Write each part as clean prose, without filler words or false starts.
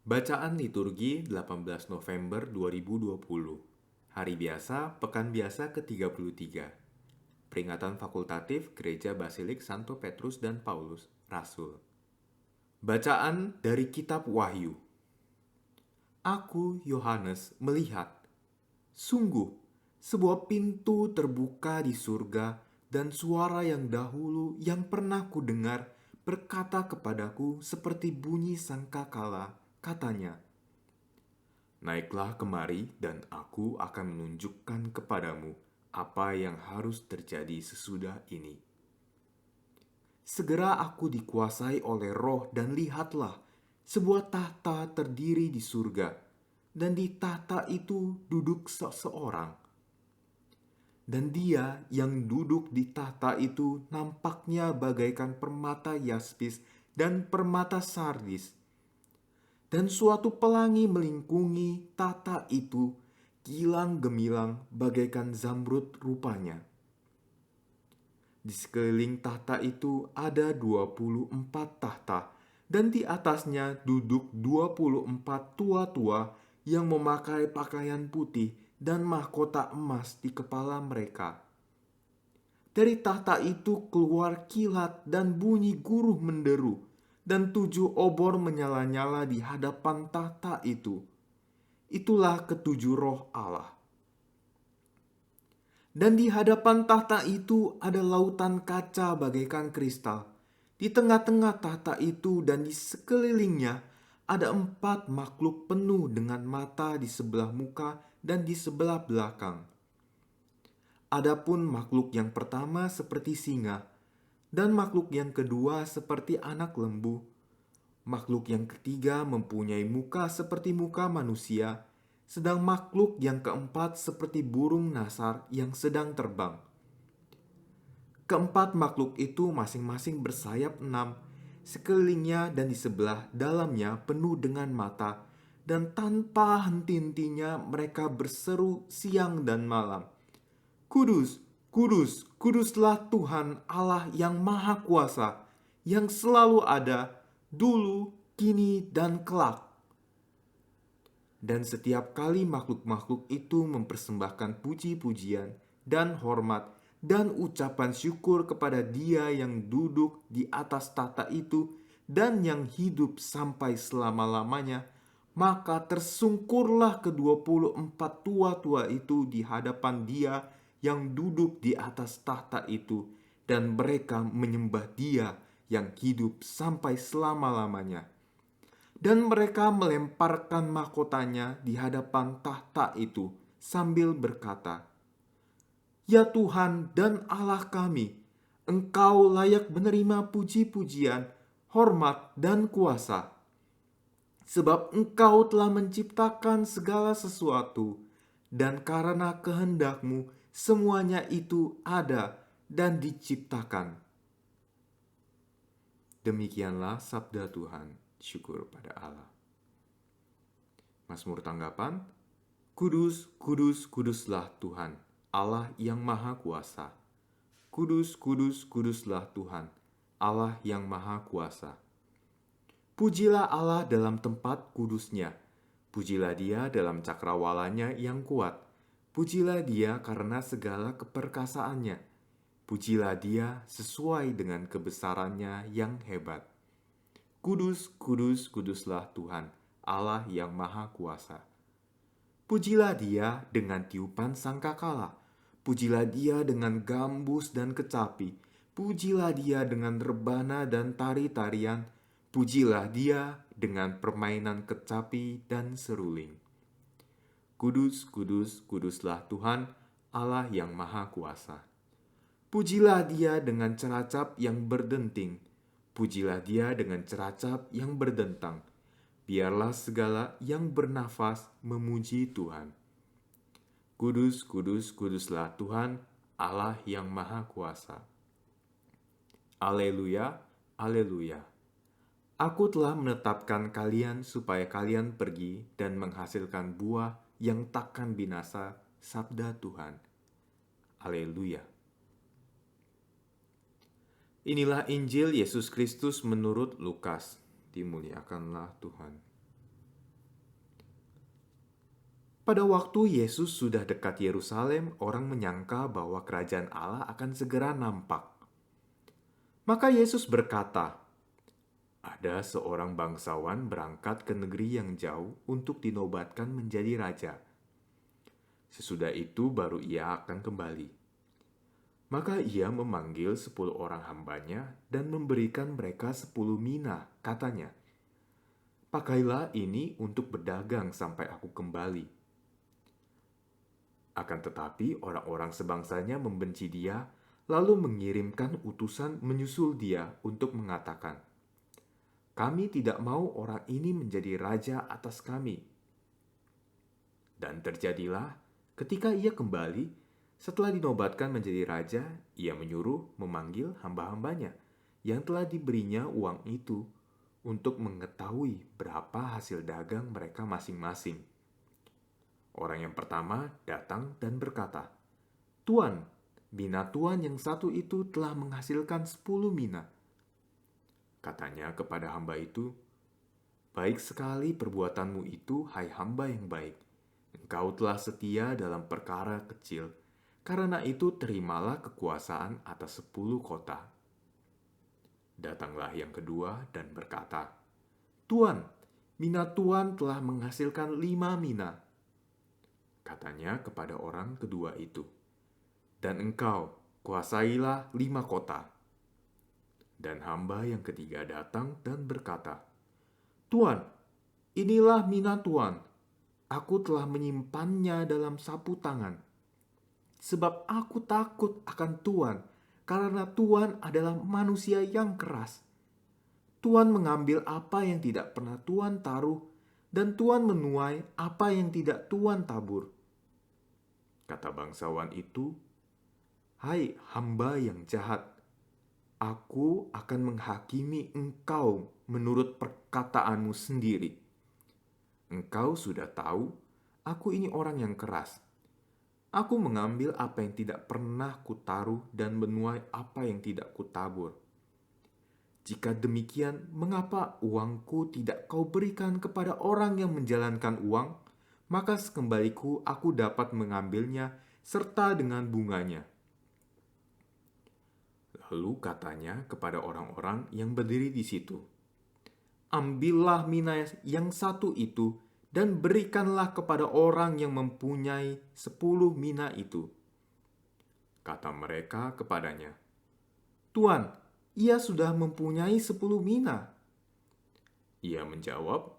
Bacaan liturgi 18 November 2020. Hari biasa, pekan biasa ke-33. Peringatan fakultatif Gereja Basilik Santo Petrus dan Paulus, Rasul. Bacaan dari Kitab Wahyu. Aku, Yohanes, melihat, sungguh, sebuah pintu terbuka di surga dan suara yang dahulu yang pernah kudengar berkata kepadaku seperti bunyi sangkakala, katanya, "Naiklah kemari dan aku akan menunjukkan kepadamu apa yang harus terjadi sesudah ini." Segera aku dikuasai oleh roh dan lihatlah, sebuah tahta terdiri di surga, dan di tahta itu duduk seseorang. Dan dia yang duduk di tahta itu nampaknya bagaikan permata yaspis dan permata sardis. Dan suatu pelangi melingkungi tahta itu, kilang gemilang bagaikan zamrud rupanya. Di sekeliling tahta itu ada 24 tahta, dan di atasnya duduk 24 tua-tua yang memakai pakaian putih dan mahkota emas di kepala mereka. Dari tahta itu keluar kilat dan bunyi guruh menderu, dan 7 obor menyala-nyala di hadapan tahta itu. Itulah ketujuh roh Allah. Dan di hadapan tahta itu ada lautan kaca bagaikan kristal. Di tengah-tengah tahta itu dan di sekelilingnya ada 4 makhluk penuh dengan mata di sebelah muka dan di sebelah belakang. Adapun makhluk yang pertama seperti singa, dan makhluk yang kedua seperti anak lembu. Makhluk yang ketiga mempunyai muka seperti muka manusia, sedang makhluk yang keempat seperti burung nasar yang sedang terbang. Keempat makhluk itu masing-masing bersayap 6, sekelilingnya dan di sebelah dalamnya penuh dengan mata, dan tanpa henti-hentinya mereka berseru siang dan malam, "Kudus, kudus, kuduslah Tuhan Allah yang Maha Kuasa, yang selalu ada, dulu, kini, dan kelak." Dan setiap kali makhluk-makhluk itu mempersembahkan puji-pujian dan hormat dan ucapan syukur kepada Dia yang duduk di atas tahta itu dan yang hidup sampai selama-lamanya, maka tersungkurlah ke-24 tua-tua itu di hadapan Dia yang duduk di atas tahta itu, dan mereka menyembah Dia yang hidup sampai selama-lamanya. Dan mereka melemparkan mahkotanya di hadapan tahta itu sambil berkata, "Ya Tuhan dan Allah kami, Engkau layak menerima puji-pujian, hormat, dan kuasa. Sebab Engkau telah menciptakan segala sesuatu, dan karena kehendak-Mu semuanya itu ada dan diciptakan." Demikianlah sabda Tuhan. Syukur pada Allah. Mazmur tanggapan, "Kudus, kudus, kuduslah Tuhan, Allah yang Maha Kuasa. Kudus, kudus, kuduslah Tuhan, Allah yang Maha Kuasa. Pujilah Allah dalam tempat kudusnya. Pujilah Dia dalam cakrawalanya yang kuat. Pujilah Dia karena segala keperkasaannya. Pujilah Dia sesuai dengan kebesarannya yang hebat. Kudus, kudus, kuduslah Tuhan, Allah yang Maha Kuasa. Pujilah Dia dengan tiupan sangkakala. Pujilah Dia dengan gambus dan kecapi. Pujilah Dia dengan rebana dan tari-tarian. Pujilah Dia dengan permainan kecapi dan seruling. Kudus, kudus, kuduslah Tuhan, Allah yang Maha Kuasa. Pujilah Dia dengan ceracap yang berdenting. Pujilah Dia dengan ceracap yang berdentang. Biarlah segala yang bernafas memuji Tuhan. Kudus, kudus, kuduslah Tuhan, Allah yang Maha Kuasa. Aleluya, aleluya. Aku telah menetapkan kalian supaya kalian pergi dan menghasilkan buah yang takkan binasa, sabda Tuhan. Aleluya. Inilah Injil Yesus Kristus menurut Lukas. Dimuliakanlah Tuhan. Pada waktu Yesus sudah dekat Yerusalem, orang menyangka bahwa kerajaan Allah akan segera nampak. Maka Yesus berkata, "Ada seorang bangsawan berangkat ke negeri yang jauh untuk dinobatkan menjadi raja. Sesudah itu baru ia akan kembali. Maka ia memanggil 10 orang hambanya dan memberikan mereka 10 mina, katanya, 'Pakailah ini untuk berdagang sampai aku kembali.' Akan tetapi orang-orang sebangsanya membenci dia, lalu mengirimkan utusan menyusul dia untuk mengatakan, 'Kami tidak mau orang ini menjadi raja atas kami.' Dan terjadilah, ketika ia kembali, setelah dinobatkan menjadi raja, ia menyuruh memanggil hamba-hambanya yang telah diberinya uang itu untuk mengetahui berapa hasil dagang mereka masing-masing. Orang yang pertama datang dan berkata, 'Tuan, mina tuan yang satu itu telah menghasilkan 10 mina.' Katanya kepada hamba itu, 'Baik sekali perbuatanmu itu, hai hamba yang baik. Engkau telah setia dalam perkara kecil, karena itu terimalah kekuasaan atas 10 kota.' Datanglah yang kedua dan berkata, 'Tuan, mina tuan telah menghasilkan 5 mina.' Katanya kepada orang kedua itu, 'Dan engkau kuasailah 5 kota.' Dan hamba yang ketiga datang dan berkata, 'Tuan, inilah mina tuan. Aku telah menyimpannya dalam sapu tangan. Sebab aku takut akan tuan, karena tuan adalah manusia yang keras. Tuan mengambil apa yang tidak pernah tuan taruh, dan tuan menuai apa yang tidak tuan tabur.' Kata bangsawan itu, 'Hai hamba yang jahat, aku akan menghakimi engkau menurut perkataanmu sendiri. Engkau sudah tahu, aku ini orang yang keras. Aku mengambil apa yang tidak pernah kutaruh dan menuai apa yang tidak kutabur. Jika demikian, mengapa uangku tidak kau berikan kepada orang yang menjalankan uang? Maka sekembaliku aku dapat mengambilnya serta dengan bunganya.' Lalu katanya kepada orang-orang yang berdiri di situ, 'Ambillah mina yang satu itu dan berikanlah kepada orang yang mempunyai 10 mina itu.' Kata mereka kepadanya, 'Tuan, ia sudah mempunyai 10 mina.' Ia menjawab,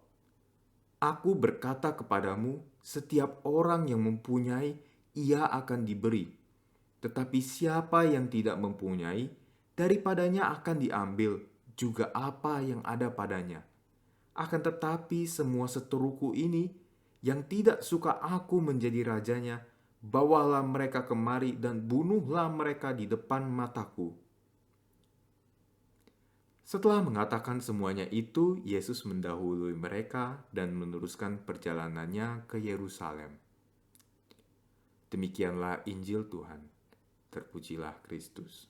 'Aku berkata kepadamu, setiap orang yang mempunyai, ia akan diberi. Tetapi siapa yang tidak mempunyai, daripadanya akan diambil juga apa yang ada padanya. Akan tetapi semua seteruku ini, yang tidak suka aku menjadi rajanya, bawalah mereka kemari dan bunuhlah mereka di depan mataku.' Setelah mengatakan semuanya itu, Yesus mendahului mereka dan meneruskan perjalanannya ke Yerusalem. Demikianlah Injil Tuhan. Terpujilah Kristus.